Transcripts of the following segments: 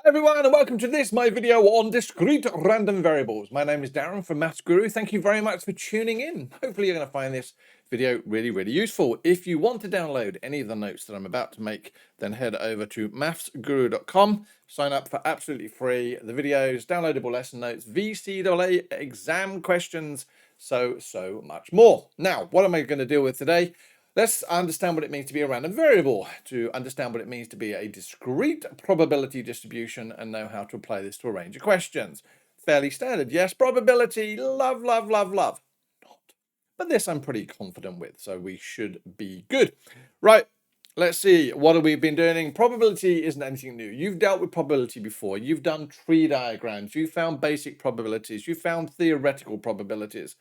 Hi everyone and welcome to my video on Discrete Random Variables. My name is Darren from Maths Guru. Thank you very much for tuning in. Hopefully you're going to find this video really useful. If you want to download any of the notes that I'm about to make, then head over to mathsguru.com. Sign up for absolutely free. The videos, downloadable lesson notes, VCAA exam questions, so much more. Now, what am I going to deal with today? Let's understand what it means to be a random variable, to understand what it means to be a discrete probability distribution, and know how to apply this to a range of questions. Fairly standard, yes. Probability, love. Not. But this I'm pretty confident with, so we should be good. Right, let's see. What have we been doing? Probability isn't anything new. You've dealt with probability before. You've done tree diagrams. You've found basic probabilities. You've found theoretical probabilities.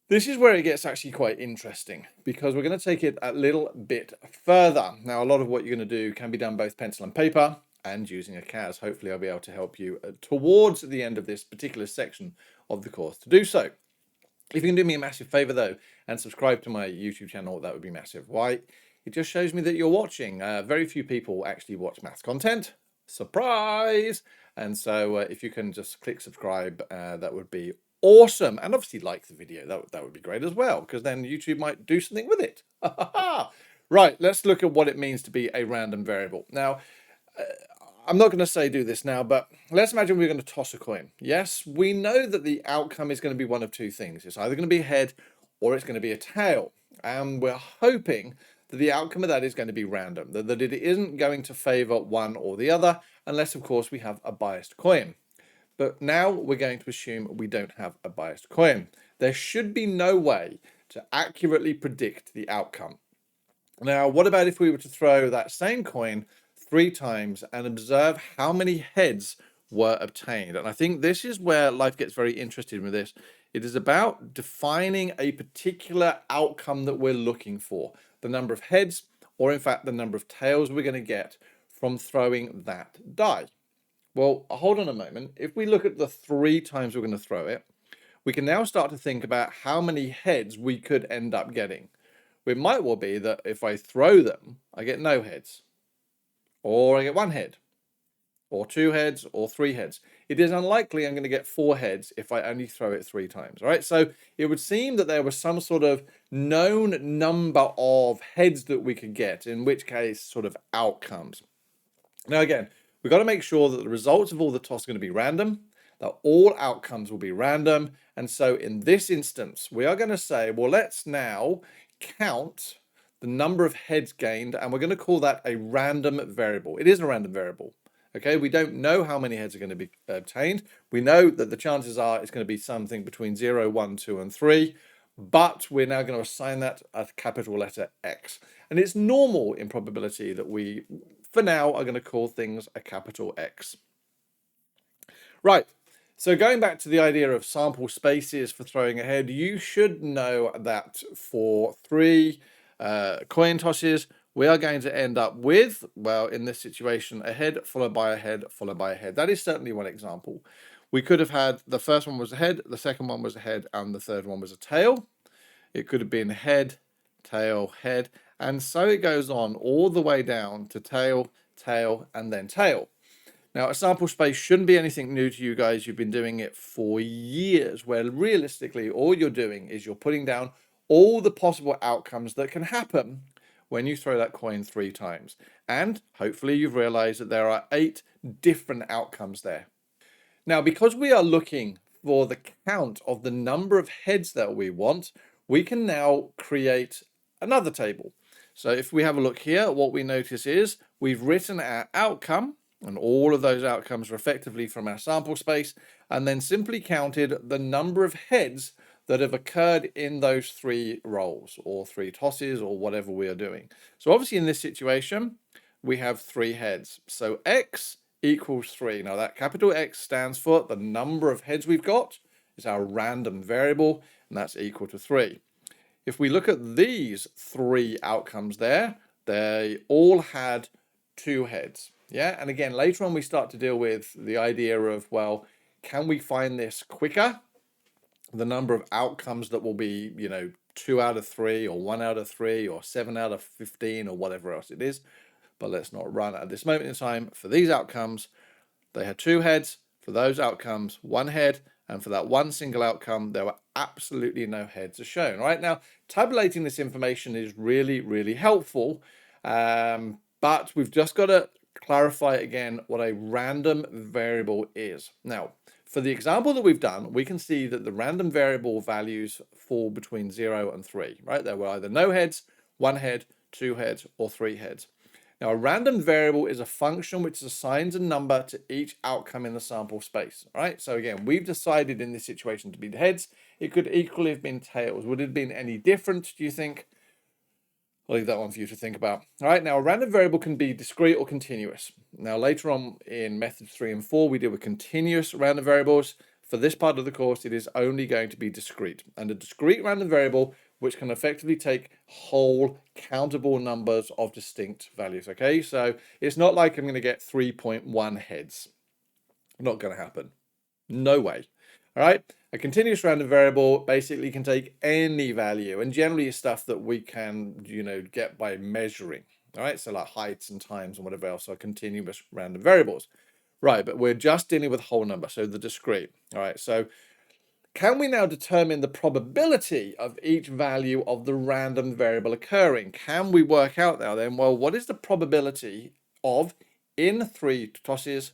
This is where it gets actually quite interesting because we're going to take it a little bit further. Now, a lot of what you're going to do can be done both pencil and paper and using a CAS. Hopefully, I'll be able to help you towards the end of this particular section of the course to do so. If you can do me a massive favor, though, and subscribe to my YouTube channel, that would be massive. Why? It just shows me that you're watching. Very few people actually watch maths content. Surprise! And so if you can just click subscribe, that would be awesome. And obviously like the video, that would be great as well, because then YouTube might do something with it. Right, let's look at what it means to be a random variable. Now, I'm not going to say do this now, but let's imagine we're going to toss a coin. Yes, we know that the outcome is going to be one of two things. It's either going to be a head or it's going to be a tail. And we're hoping that the outcome of that is going to be random, that it isn't going to favor one or the other, unless, of course, we have a biased coin. But now we're going to assume we don't have a biased coin. There should be no way to accurately predict the outcome. Now, what about if we were to throw that same coin 3 times and observe how many heads were obtained? And I think this is where life gets very interesting with this. It is about defining a particular outcome that we're looking for. The number of heads, or in fact, the number of tails we're going to get from throwing that die. Well, hold on a moment. If we look at the 3 times we're going to throw it, we can now start to think about how many heads we could end up getting. It might well be that if I throw them, I get no heads, or I get 1 head, or 2 heads, or 3 heads. It is unlikely I'm going to get 4 heads if I only throw it 3 times, all right? So it would seem that there was some sort of known number of heads that we could get, in which case sort of outcomes. Now, again, we've got to make sure that the results of all the toss are going to be random, that all outcomes will be random. And so in this instance, we are going to say, well, let's now count the number of heads gained, and we're going to call that a random variable. It is a random variable. Okay, we don't know how many heads are going to be obtained. We know that the chances are it's going to be something between 0, 1, 2, and 3. But we're now going to assign that a capital letter X. And it's normal in probability that we, for now, are going to call things a capital X. Right, so going back to the idea of sample spaces for throwing a head, you should know that for 3 coin tosses, we are going to end up with, well, in this situation, a head followed by a head followed by a head. That is certainly one example. We could have had the first one was a head, the second one was a head, and the third one was a tail. It could have been head, tail, head, and so it goes on all the way down to tail, tail, and then tail. Now, a sample space shouldn't be anything new to you guys. You've been doing it for years, where realistically all you're doing is you're putting down all the possible outcomes that can happen when you throw that coin 3 times. And hopefully you've realized that there are 8 different outcomes there. Now, because we are looking for the count of the number of heads that we want, we can now create another table. So if we have a look here, what we notice is we've written our outcome, and all of those outcomes are effectively from our sample space, and then simply counted the number of heads that have occurred in those 3 rolls, or 3 tosses, or whatever we are doing. So obviously in this situation, we have 3 heads. So X equals 3. Now that capital X stands for the number of heads we've got. It's our random variable, and that's equal to 3. If we look at these 3 outcomes there, they all had 2 heads. Yeah, and again, later on we start to deal with the idea of, well, can we find this quicker? The number of outcomes that will be, 2 out of 3 or 1 out of 3 or 7 out of 15 or whatever else it is. But let's not run at this moment in time for these outcomes. they had 2 heads. For those outcomes, 1 head. And for that one single outcome, there were absolutely no heads are shown. Right now, tabulating this information is really, really helpful. But we've just got to clarify again what a random variable is. Now, for the example that we've done, we can see that the random variable values fall between 0 and 3, right? There were either no heads, 1 head, 2 heads, or 3 heads. Now, a random variable is a function which assigns a number to each outcome in the sample space, right? So again, we've decided in this situation to be heads. It could equally have been tails. Would it have been any different, do you think? I'll leave that one for you to think about. All right, now a random variable can be discrete or continuous. Now later on in methods 3 and 4, we deal with continuous random variables. For this part of the course, it is only going to be discrete. And a discrete random variable which can effectively take whole countable numbers of distinct values, okay? So it's not like I'm going to get 3.1 heads. Not going to happen. No way. All right, a continuous random variable basically can take any value, and generally is stuff that we can, get by measuring. All right, so like heights and times and whatever else are continuous random variables. Right, but we're just dealing with whole number, so the discrete. All right, so can we now determine the probability of each value of the random variable occurring? Can we work out now then, well, what is the probability of, in 3 tosses,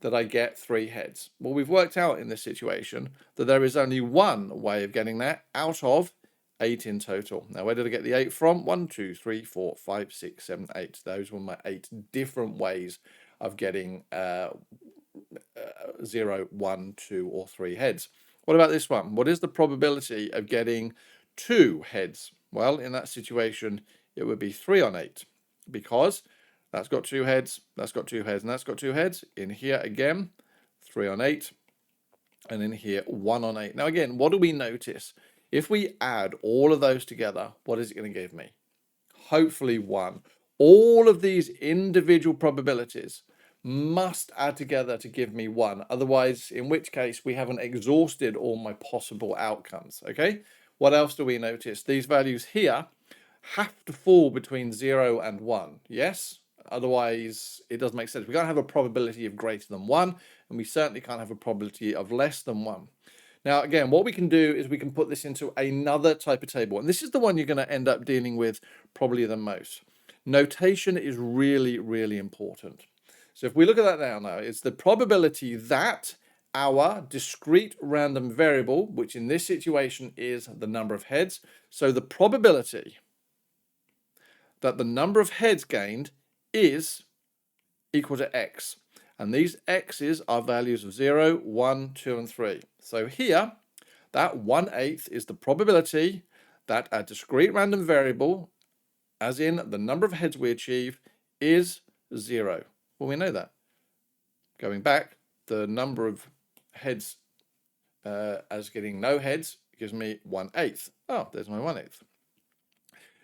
that I get 3 heads? Well, we've worked out in this situation that there is only one way of getting that out of 8 in total. Now, where did I get the 8 from? 1, 2, 3, 4, 5, 6, 7, 8. Those were my 8 different ways of getting 0, 1, 2, or 3 heads. What about this one? What is the probability of getting 2 heads? Well, in that situation, it would be 3 on 8, because that's got 2 heads, that's got 2 heads, and that's got 2 heads. In here again, 3 on 8, and in here 1 on 8. Now again, what do we notice? If we add all of those together, what is it going to give me? Hopefully 1. All of these individual probabilities must add together to give me 1. Otherwise, in which case, we haven't exhausted all my possible outcomes, okay? What else do we notice? These values here have to fall between 0 and 1, yes? Otherwise, it doesn't make sense. We can't have a probability of greater than 1, and we certainly can't have a probability of less than 1. Now, again, what we can do is we can put this into another type of table, and this is the one you're going to end up dealing with probably the most. Notation is really, really important. So if we look at that now, it's the probability that our discrete random variable, which in this situation is the number of heads, so the probability that the number of heads gained is equal to x. And these x's are values of 0, 1, 2, and 3. So here, that 1/8 is the probability that a discrete random variable, as in the number of heads we achieve, is 0. Well, we know that. Going back, the number of heads as getting no heads gives me 1/8. Oh, there's my 1/8.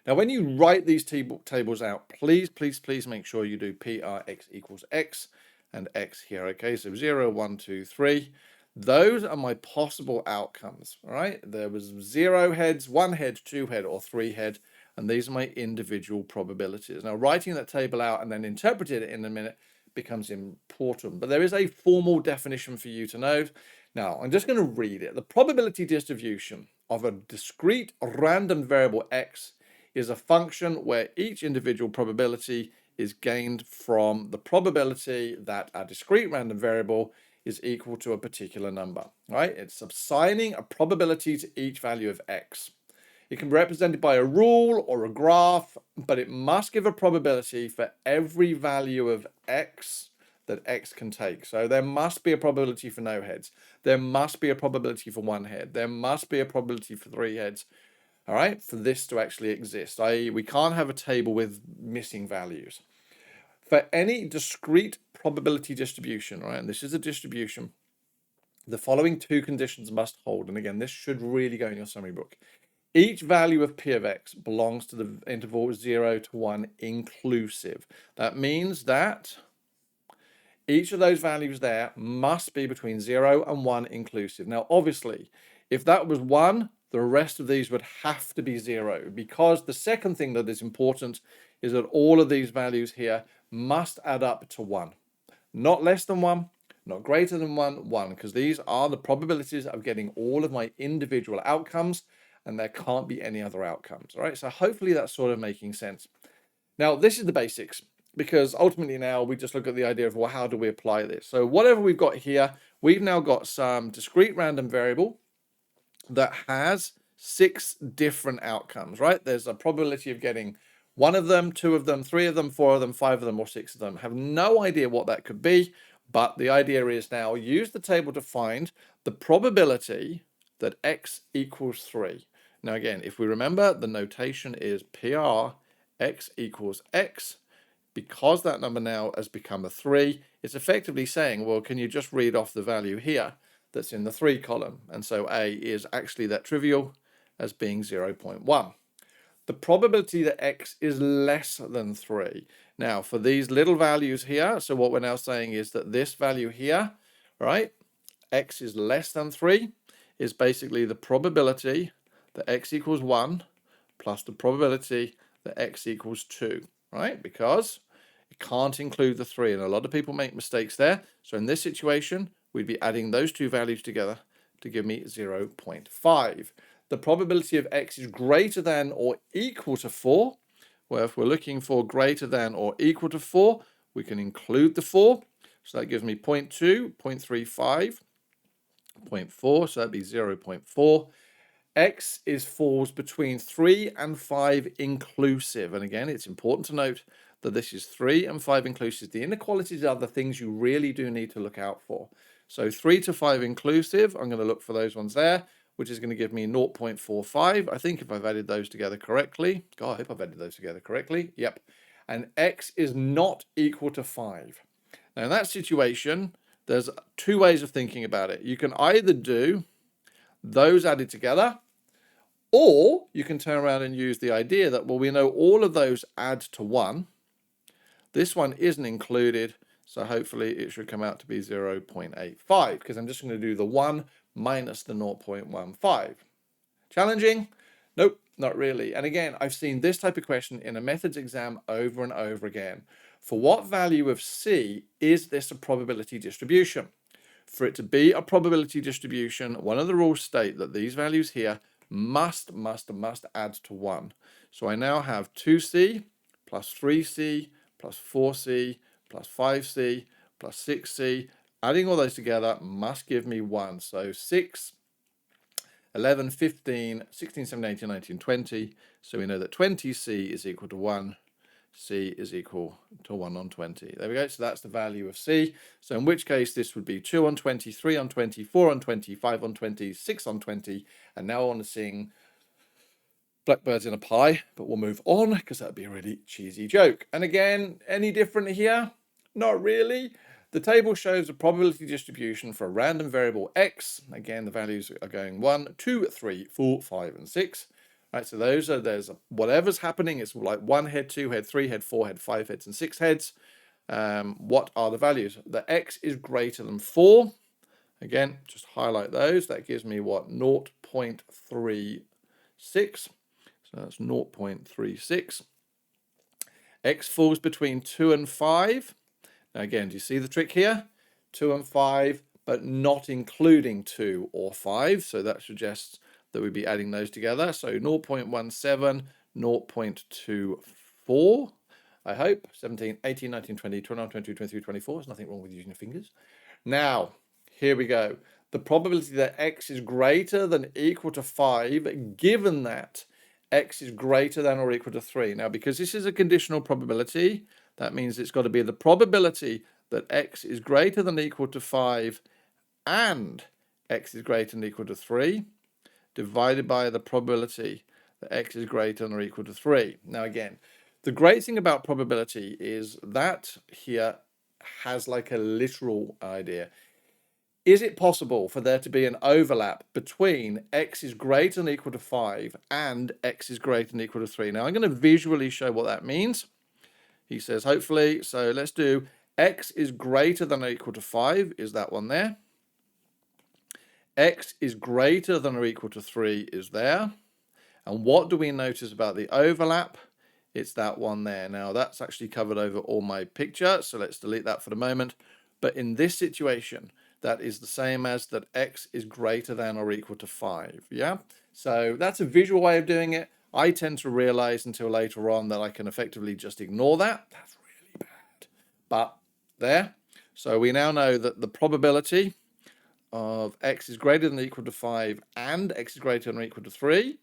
Now, when you write these tables out, please, please, please make sure you do PRX equals X and X here, okay? So 0, 1, 2, 3. Those are my possible outcomes, all right? There was 0 heads, 1 head, 2 head, or 3 head, and these are my individual probabilities. Now, writing that table out and then interpreting it in a minute becomes important, but there is a formal definition for you to know. Now, I'm just going to read it. The probability distribution of a discrete random variable X is a function where each individual probability is gained from the probability that a discrete random variable is equal to a particular number, right? It's assigning a probability to each value of X. It can be represented by a rule or a graph, but it must give a probability for every value of X that X can take. So there must be a probability for no heads. There must be a probability for 1 head. There must be a probability for 3 heads. All right, for this to actually exist, i.e. we can't have a table with missing values. For any discrete probability distribution, right, and this is a distribution, the following 2 conditions must hold. And again, this should really go in your summary book. Each value of P of X belongs to the interval 0 to 1 inclusive. That means that each of those values there must be between 0 and 1 inclusive. Now, obviously, if that was 1, the rest of these would have to be 0, because the second thing that is important is that all of these values here must add up to 1. Not less than 1, not greater than 1, 1, because these are the probabilities of getting all of my individual outcomes, and there can't be any other outcomes. All right, so hopefully that's sort of making sense. Now, this is the basics, because ultimately now we just look at the idea of, well, how do we apply this? So whatever we've got here, we've now got some discrete random variable that has 6 different outcomes, right? There's a probability of getting 1 of them, 2 of them, 3 of them, 4 of them, 5 of them, or 6 of them. Have no idea what that could be, but the idea is now use the table to find the probability that x equals 3. Now again, if we remember, the notation is PR, x equals x. Because that number now has become a 3, it's effectively saying, well, can you just read off the value here that's in the 3 column? And so A is actually that trivial as being 0.1. The probability that x is less than 3. Now, for these little values here, so what we're now saying is that this value here, right, x is less than 3, is basically the probability that x equals 1 plus the probability that x equals 2, right? Because it can't include the 3, and a lot of people make mistakes there. So in this situation, we'd be adding those two values together to give me 0.5. The probability of x is greater than or equal to 4, where if we're looking for greater than or equal to 4, we can include the 4. So that gives me 0.2, 0.35, 0.4, so that'd be 0.4. X falls between 3 and 5 inclusive. And again, it's important to note that this is 3 and 5 inclusive. The inequalities are the things you really do need to look out for. So 3 to 5 inclusive, I'm going to look for those ones there, which is going to give me 0.45. I think if I've added those together correctly. God, I hope I've added those together correctly. Yep. And x is not equal to 5. Now in that situation, there's 2 ways of thinking about it. You can either do those added together, or you can turn around and use the idea that, well, we know all of those add to 1. This one isn't included, so hopefully it should come out to be 0.85, because I'm just going to do the 1 minus the 0.15. Challenging? Nope, not really. And again, I've seen this type of question in a methods exam over and over again. For what value of C is this a probability distribution? For it to be a probability distribution, one of the rules state that these values here must add to 1. So I now have 2c plus 3c plus 4c plus 5c plus 6c. Adding all those together must give me 1. So 6, 11, 15, 16, 17, 18, 19, 20. So we know that 20c is equal to 1. C is equal to 1 on 20. There we go. So that's the value of C. So in which case this would be 2 on 20, 3 on 20, 4 on 20, 5 on 20, 6 on 20. And now I want to sing Blackbirds in a Pie, but we'll move on because that'd be a really cheesy joke. And again, any different here? Not really. The table shows a probability distribution for a random variable x. Again, the values are going 1, 2, 3, 4, 5, and 6. Right, so there's whatever's happening, it's like 1 head, 2 head, 3 head, 4 head, 5 heads, and 6 heads. What are the values? The x is greater than 4. Again, just highlight those. That gives me what? 0.36. So that's 0.36. X falls between 2 and 5. Now again, do you see the trick here? 2 and 5, but not including 2 or 5. So that suggests that we'd be adding those together. So 0.17, 0.24, I hope. 17, 18, 19, 20, 21, 22, 23, 24. There's nothing wrong with using your fingers. Now, here we go. The probability that x is greater than or equal to 5, given that x is greater than or equal to 3. Now, because this is a conditional probability, that means it's got to be the probability that x is greater than or equal to 5 and x is greater than or equal to 3. Divided by the probability that x is greater than or equal to 3. Now again, the great thing about probability is that here has like a literal idea. Is it possible for there to be an overlap between x is greater than or equal to 5 and x is greater than or equal to 3? Now I'm going to visually show what that means. He says hopefully, so let's do x is greater than or equal to 5, is that one there. X is greater than or equal to 3 is there. And what do we notice about the overlap? It's that one there. Now that's actually covered over all my picture, so let's delete that for the moment. But in this situation, that is the same as that x is greater than or equal to 5. Yeah. So that's a visual way of doing it. I tend to realize until later on that I can effectively just ignore that. That's really bad. But there. So we now know that the probability of x is greater than or equal to 5 and x is greater than or equal to 3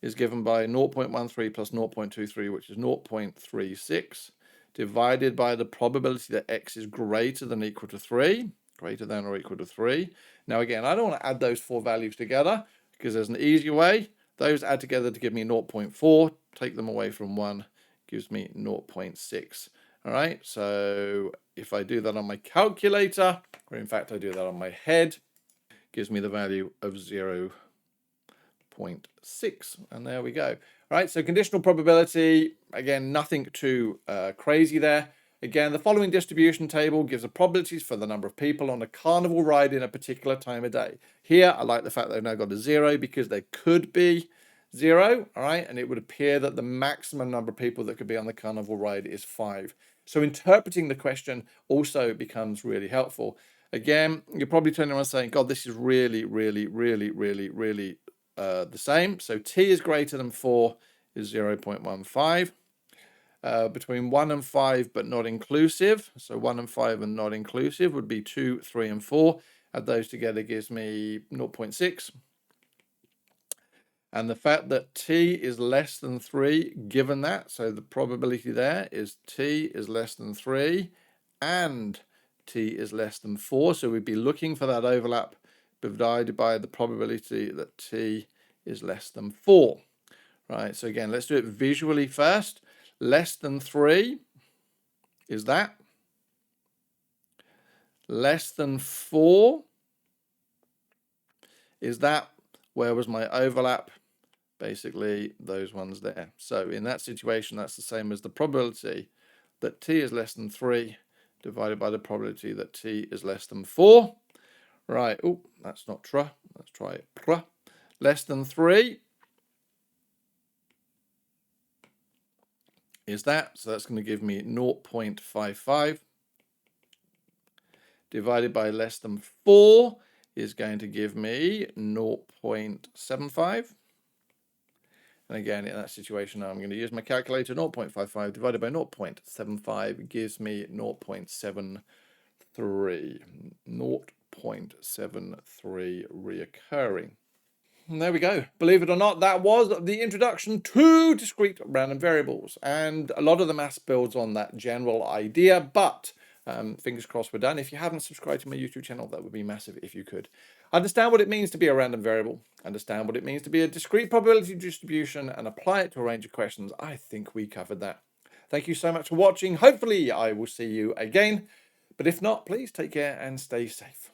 is given by 0.13 plus 0.23, which is 0.36, divided by the probability that x is greater than or equal to 3, greater than or equal to 3. Now again, I don't want to add those four values together because there's an easier way. Those add together to give me 0.4, take them away from 1, gives me 0.6. All right, so if I do that on my calculator, or in fact I do that on my head, gives me the value of 0.6, and there we go. All right, so conditional probability, again, nothing too crazy there. Again, the following distribution table gives the probabilities for the number of people on a carnival ride in a particular time of day. Here, I like the fact that I've now got a 0 because there could be 0, all right, and it would appear that the maximum number of people that could be on the carnival ride is 5. So interpreting the question also becomes really helpful. Again, you're probably turning around saying, God, this is really the same. So t is greater than 4 is 0.15. Between 1 and 5, but not inclusive. So 1 and 5 and not inclusive would be 2, 3, and 4. Add those together gives me 0.6. And the fact that t is less than 3, given that, so the probability there is t is less than 3 and t is less than 4. So we'd be looking for that overlap divided by the probability that t is less than 4. Right, so again, let's do it visually first. Less than 3 is that. Less than 4 is that. Where was my overlap? Basically, those ones there. So in that situation, that's the same as the probability that t is less than 3 divided by the probability that t is less than 4. Right, oh, that's not true. Let's try it. Less than 3 is that. So that's going to give me 0.55 divided by less than 4 is going to give me 0.75. And again, in that situation, I'm going to use my calculator. 0.55 divided by 0.75 gives me 0.73. 0.73 reoccurring. And there we go. Believe it or not, that was the introduction to discrete random variables. And a lot of the maths builds on that general idea, but fingers crossed we're done. If you haven't subscribed to my YouTube channel, that would be massive if you could. Understand what it means to be a random variable, understand what it means to be a discrete probability distribution, and apply it to a range of questions. I think we covered that. Thank you so much for watching. Hopefully I will see you again. But if not, please take care and stay safe.